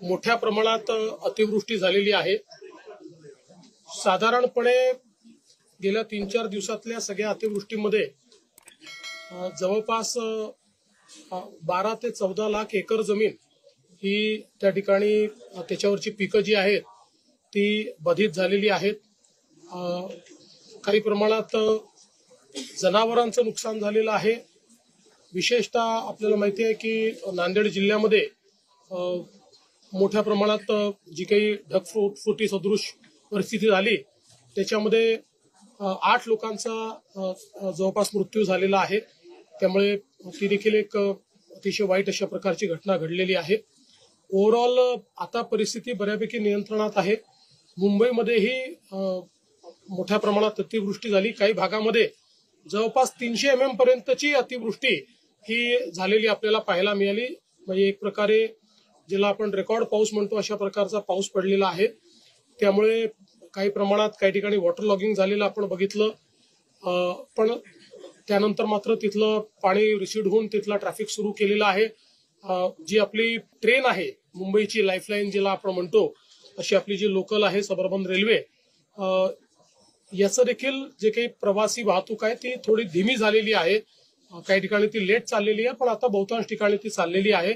मोठ्या प्रमाणात अतिवृष्टी झालेली आहे। साधारणपणे गेल्या 3-4 दिवसातल्या सगळ्या अतिवृष्टीमध्ये जवळपास 12 ते 14 लाख एकर जमीन ही त्या ठिकाणी त्याच्यावरची पिकं जी आहेत ती बाधित झालेली आहेत। काही प्रमाणात जनावरांचं नुकसान झालेलं आहे। विशेषतः आपल्याला माहिती आहे की नांदेड जिल्ह्यामध्ये मोठ्या प्रमाणात जी काही ढगफुटी सदृश परिस्थिती झाली त्याच्यामध्ये 8 लोकांचा जवळपास मृत्यू झालेला आहे। त्यामुळे ती देखील एक अतिशय वाईट अशा प्रकारची घटना घडलेली आहे। ओव्हरऑल आता परिस्थिती बऱ्यापैकी नियंत्रणात आहे। मुंबईमध्येही मोठ्या प्रमाणात अतिवृष्टी झाली। काही भागामध्ये जवळपास 300 mm पर्यंतची अतिवृष्टी ही झालेली आपल्याला पाहायला मिळाली। म्हणजे एक प्रकारे ज्याला आपण रेकॉर्ड पाऊस म्हणतो अशा प्रकारचा पाऊस पडलेला आहे। त्यामुळे काही प्रमाणात काही ठिकाणी वॉटर लॉगिंग झालेलं आपण बघितलं, पण त्यानंतर मात्र तिथलं पाणी रिसीड होऊन तिथला ट्रॅफिक सुरू केलेला आहे। जी आपली ट्रेन आहे मुंबईची लाईफलाईन ज्याला आपण म्हणतो अशी आपली जी लोकल आहे सबअर्बन रेल्वे, याचं देखील जे काही प्रवासी वाहतूक आहे ती थोडी धीमी झालेली आहे। काही ठिकाणी ती लेट चाललेली आहे, पण आता बहुतांश ठिकाणी ती चाललेली आहे।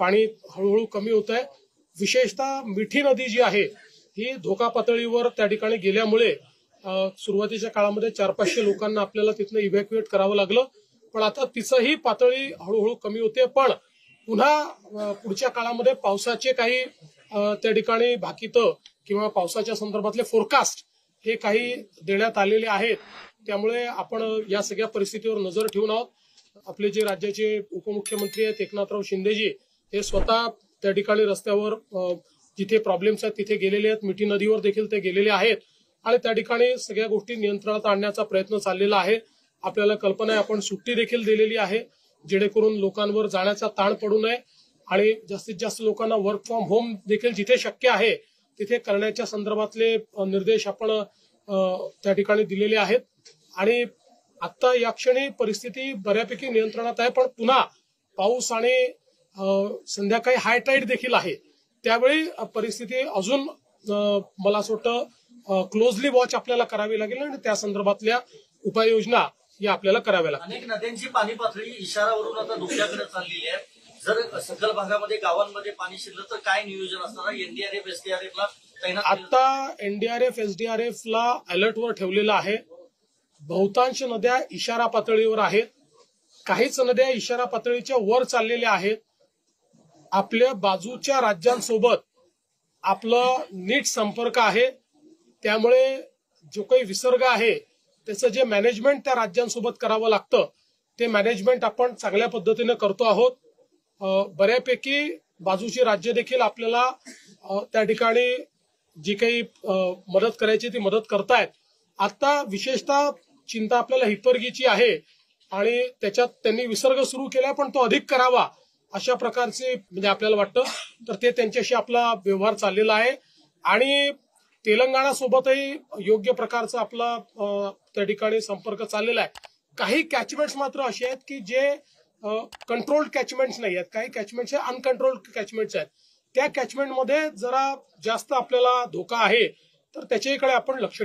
पाणी हळूहळू कमी होत आहे। विशेषतः मिठी नदी जी आहे ही धोका पातळीवर त्या ठिकाणी गेल्यामुळे सुरुवातीच्या काळामध्ये 400-500 लोकांना आपल्याला तिथनं इव्हॅक्युएट करावं लागलं, पण आता तिचंही पातळी हळूहळू कमी होते। पण पुन्हा पुढच्या काळामध्ये पावसाचे काही त्या ठिकाणी भाकितं किंवा पावसाच्या संदर्भातले फोरकास्ट हे काही देण्यात आलेले आहेत। त्यामुळे आपण या सगळ्या परिस्थितीवर नजर ठेवून आहोत। आपले जे राज्याचे उपमुख्यमंत्री आहेत एकनाथराव शिंदेजी हे स्वतः त्या ठिकाणी रस्त्यावर जिथे प्रॉब्लेम्स आहेत तिथे गेलेले आहेत। मिठी नदीवर देखील ते गेलेले आहेत आणि त्या ठिकाणी सगळ्या गोष्टी नियंत्रणात आणण्याचा प्रयत्न चाललेला आहे। आपल्याला कल्पना आहे, आपण सुट्टी देखील दिलेली आहे जेणेकरून लोकांवर जाण्याचा ताण पडू नये आणि जास्तीत जास्त लोकांना वर्क फ्रॉम होम देखील जिथे शक्य आहे तिथे करण्याच्या संदर्भातले निर्देश आपण त्या ठिकाणी दिलेले आहेत। आणि आता या क्षणी परिस्थिती बऱ्यापैकी नियंत्रणात आहे, पण पुन्हा पाऊस आणि संध्याकाळी हाय टाईड देखील आहे। त्यावेळी परिस्थिती अजून मला असं वाटतं क्लोजली वॉच आपल्याला करावी लागेल आणि त्या संदर्भातल्या उपाययोजना या आपल्याला कराव्या लागतील। अनेक नद्यांची पाणी पातळी इशारावरून आता धोक्याकडे चाललेली आहे। जर सखल भागामध्ये गावांमध्ये पाणी शिरलं तर काय नियोजन असणार? एनडीआरएफ एसडीआरएफला तैनात आता एनडीआरएफ एसडीआरएफला अलर्टवर ठेवलेलं आहे। बहुतांश नद्या इशारा पातळीवर आहेत, काहीच नद्या इशारा पातळीच्या वर चाललेल्या आहेत। आपल्या बाजूच्या राज्यांसोबत आपला नीट संपर्क आहे, त्यामुळे जो काही विसर्ग आहे त्याचं जे मॅनेजमेंट त्या राज्यांसोबत करावं लागतं ते मॅनेजमेंट आपण चांगल्या पद्धतीने करतो आहोत। बऱ्यापैकी बाजूची राज्य देखील आपल्याला त्या ठिकाणी जी काही मदत करायची ती मदत करतायत। आता विशेषतः चिंता आपल्याला हिप्परगीची आहे आणि त्याच्यात त्यांनी विसर्ग सुरू केला, पण तो अधिक करावा अशा प्रकारचे म्हणजे आपल्याला वाटतं, तर ते त्यांच्याशी आपला व्यवहार चाललेला आहे। आणि तेलंगणासोबतही योग्य प्रकारचा आपला त्या ठिकाणी संपर्क चाललेला आहे। काही कॅचमेंट्स मात्र असे आहेत की जे कंट्रोल्ड कॅचमेंट्स नाही आहेत, काही कॅचमेंट्स हे अनकंट्रोल्ड कॅचमेंट्स आहेत। त्या कॅचमेंटमध्ये जरा जास्त आपल्याला धोका आहे, तर त्याच्याकडे आपण लक्ष